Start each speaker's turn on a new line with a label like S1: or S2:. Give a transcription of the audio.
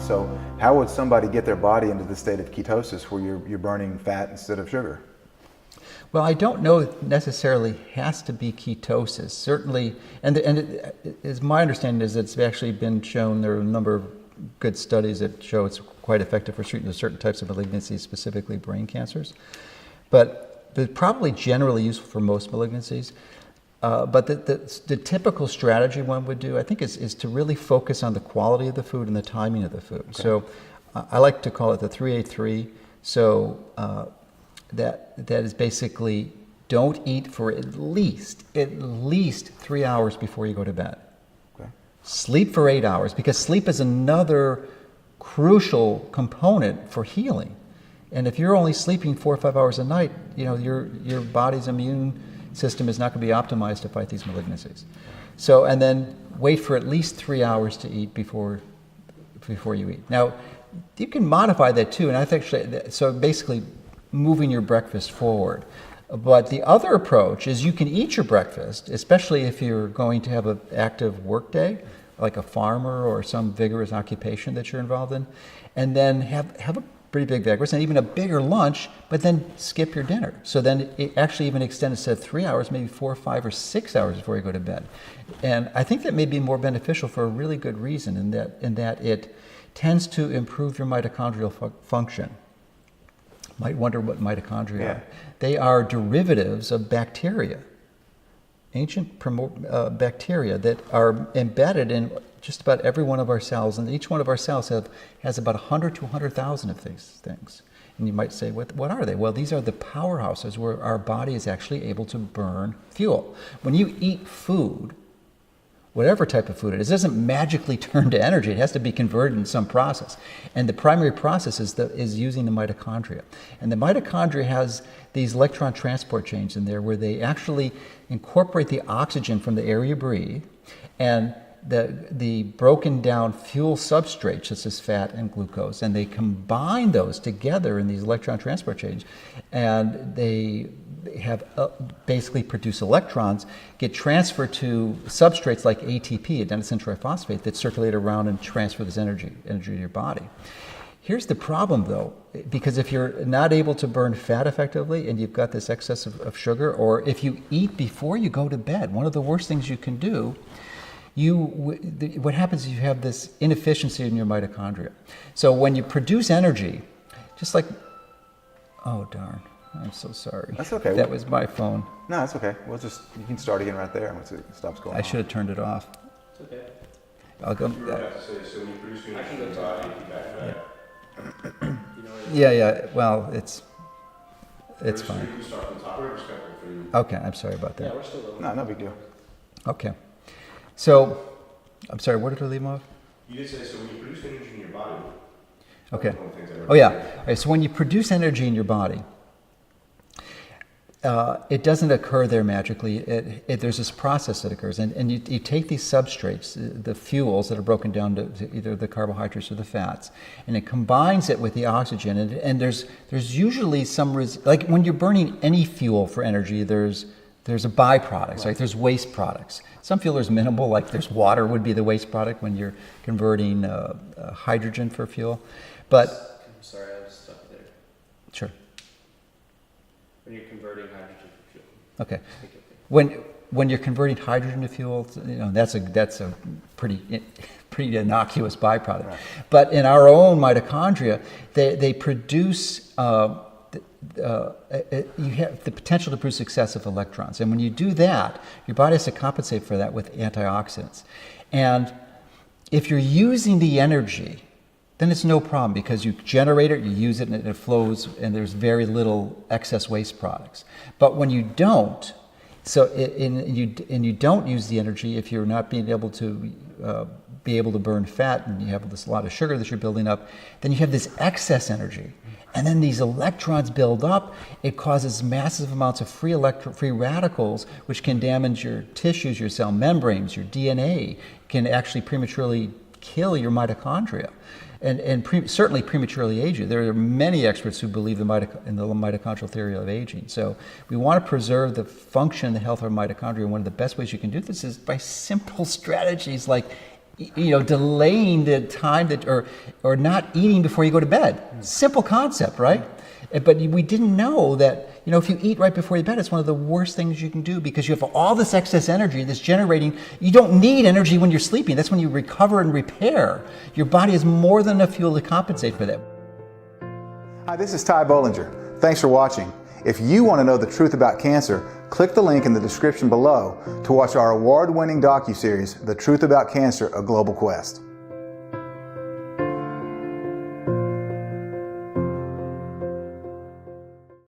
S1: So how would somebody get their body into the state of ketosis where you're burning fat instead of sugar?
S2: Well, I don't know it necessarily has to be ketosis. Certainly, and it is my understanding is it's actually been shown, there are a number of good studies that show it's quite effective for treating certain types of malignancies, specifically brain cancers. But they're probably generally useful for most malignancies. But the typical strategy one would do, I think, is to really focus on the quality of the food and the timing of the food. Okay. So I like to call it the 3-8-3. So that is basically don't eat for at least 3 hours before you go to bed. Okay. Sleep for 8 hours, because sleep is another crucial component for healing. And if you're only sleeping 4 or 5 hours a night, your body's immune system is not going to be optimized to fight these malignancies. So, and then wait for at least 3 hours to eat before you eat. Now, you can modify that too, and I think so. Basically, moving your breakfast forward. But the other approach is you can eat your breakfast, especially if you're going to have an active work day, like a farmer or some vigorous occupation that you're involved in, and then have a pretty big breakfast and even a bigger lunch, but then skip your dinner. So then it actually even extends to 3 hours, maybe 4, 5, or 6 hours before you go to bed. And I think that may be more beneficial for a really good reason, in that it tends to improve your mitochondrial function. Might wonder what mitochondria are. They are derivatives of bacteria, ancient bacteria that are embedded in just about every one of our cells, and each one of our cells has about 100 to 100,000 of these things. And you might say, what are they? Well, these are the powerhouses where our body is actually able to burn fuel. When you eat food, whatever type of food it is, it doesn't magically turn to energy. It has to be converted in some process. And the primary process is using the mitochondria. And the mitochondria has these electron transport chains in there where they actually incorporate the oxygen from the air you breathe and the broken down fuel substrates, such as fat and glucose, and they combine those together in these electron transport chains, and they have basically produce electrons, get transferred to substrates like ATP, adenosine triphosphate, that circulate around and transfer this energy to your body. Here's the problem, though, because if you're not able to burn fat effectively and you've got this excess of sugar, or if you eat before you go to bed, one of the worst things you can do, what happens is you have this inefficiency in your mitochondria. So when you produce energy, just like, oh darn, I'm so sorry.
S1: That's okay.
S2: That was my phone.
S1: No, that's okay. You can start again right there once it stops going.
S2: I should have turned it off.
S3: It's okay.
S2: I'll go.
S4: You were about to say, so when you produce your energy in your body, you back fat.
S2: Yeah. Well, it's fine.
S4: You can start from the top. We're respectful for you.
S2: Okay, I'm sorry about that.
S3: Yeah, we're still over.
S1: No big deal.
S2: Okay. So, I'm sorry, where did I leave off?
S4: You did say, so when you produce energy in your body.
S2: Okay. Oh, yeah. All right, so when you produce energy in your body, it doesn't occur there magically. There's this process that occurs, and you take these substrates, the fuels that are broken down to either the carbohydrates or the fats, and it combines it with the oxygen. And there's usually like when you're burning any fuel for energy, there's a byproduct, right? There's waste products. Some fuel is minimal, like there's water would be the waste product when you're converting hydrogen for fuel. But
S3: I'm sorry, I was stuck there.
S2: Sure.
S3: When you're converting hydrogen for fuel.
S2: Okay. When you're converting hydrogen to fuel, that's a pretty innocuous byproduct. Right. But in our own mitochondria, they produce. You have the potential to produce excessive electrons. And when you do that, your body has to compensate for that with antioxidants. And if you're using the energy, then it's no problem because you generate it, you use it, and it flows, and there's very little excess waste products. But when you don't, you don't use the energy, if you're not being able to burn fat, and you have a lot of sugar that you're building up, then you have this excess energy. And then these electrons build up. It causes massive amounts of free radicals, which can damage your tissues, your cell membranes, your DNA, can actually prematurely kill your mitochondria, and certainly prematurely age you. There are many experts who believe in the mitochondrial theory of aging. So we want to preserve the function and the health of our mitochondria. One of the best ways you can do this is by simple strategies like delaying the time that, or not eating before you go to bed. Simple concept, right? But we didn't know that, if you eat right before you bed, it's one of the worst things you can do, because you have all this excess energy that's generating. You don't need energy when you're sleeping. That's when you recover and repair. Your body has more than enough fuel to compensate for that.
S1: Hi, this is Ty Bollinger. Thanks for watching. If you want to know the truth about cancer, click the link in the description below to watch our award-winning docuseries, The Truth About Cancer, A Global Quest.